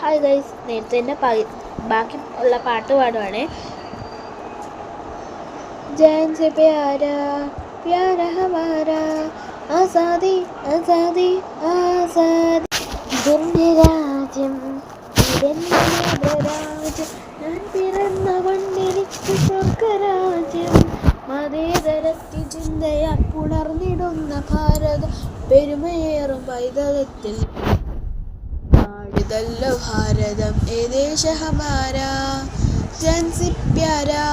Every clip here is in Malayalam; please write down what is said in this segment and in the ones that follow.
ഹായ് ഗൈസ്, നേരത്തെ തന്നെ ബാക്കി ഉള്ള പാട്ട് പാടുവാണേ. ജാൻ സെ പ്യാരാ പ്യാരാ ഹമാരാ ആസാദി ആസാദി ആസാദി. ഇതെന്റെ രാജ്യം, ഇതെന്റെ നേതൃരാജ്യം, ഞാൻ പിറന്ന മണ്ണെനിക്ക് സ്വർഗരാജ്യം. മതേതരത്തി ചിന്തയാ പുണർന്നിടുന്ന ഭാരതം, പെരുമയേറും പൈതൃകത്തിൽ ഇതല്ല ഭാരതം. ഏ ദേശ ഹമാരാ ജാൻ സെ പ്യാരാ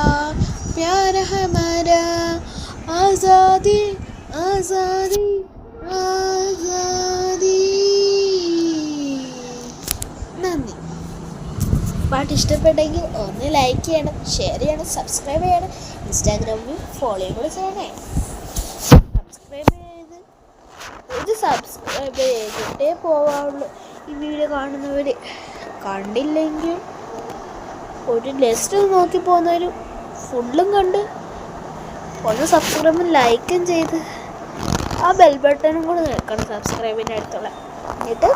പ്യാരാ ഹമാരാ ആസാദി ആസാദി ആസാദി. നന്ദി. പാട്ട് ഇഷ്ടപ്പെട്ടെങ്കിൽ ഒന്ന് ലൈക്ക് ചെയ്യണം, ഷെയർ ചെയ്യണം, സബ്സ്ക്രൈബ് ചെയ്യണം. ഇൻസ്റ്റാഗ്രാമിൽ ഫോളോ കൂടെ ചെയ്യണേ. സബ്സ്ക്രൈബ് ചെയ്തിട്ടേ പോവാവുള്ളൂ. ഈ വീഡിയോ കാണുന്നവർ കണ്ടില്ലെങ്കിൽ ഒരു ലിസ്റ്റ് നോക്കി പോകുന്നവർ ഫുള്ളും കണ്ട് ഒന്ന് സബ്സ്ക്രൈബും ലൈക്കും ചെയ്ത് ആ ബെൽ ബട്ടണും കൂടെ നിൽക്കണം സബ്സ്ക്രൈബിൻ്റെ അടുത്തുള്ള. എന്നിട്ട്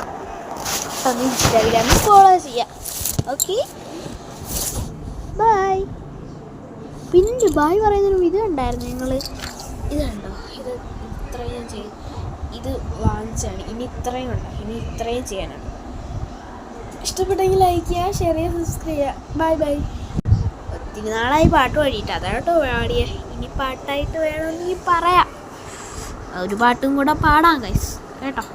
ഒന്ന് ഇൻസ്റ്റാഗ്രാമിൽ ഫോളോ ചെയ്യാം. Okay, bye. പിന്നെ ബായ് പറയുന്നൊരു ഇത് ഉണ്ടായിരുന്നു. നിങ്ങൾ ഇതുണ്ടോ? ഇത് ഇത്രയും ഞാൻ ചെയ്യും. ഇത് വാങ്ങിച്ചാണ്. ഇനി ഇത്രയും ഉണ്ട്, ഇനി ഇത്രയും ചെയ്യാനാണ്. ഇഷ്ടപ്പെട്ടെങ്കിൽ ലൈക്ക് ചെയ്യുക, ഷെയർ ചെയ്യുക, സബ്സ്ക്രൈബ് ചെയ്യുക. Bye bye. ഒത്തിരി നാളായി പാട്ട് പാടിയിട്ട്, അതാട്ടോ പാടിയേ. ഇനി പാട്ടായിട്ട് വേണമെങ്കിൽ പറയാം. ഒരു പാട്ടും കൂടെ പാടാം ഗൈസ്, കേട്ടോ.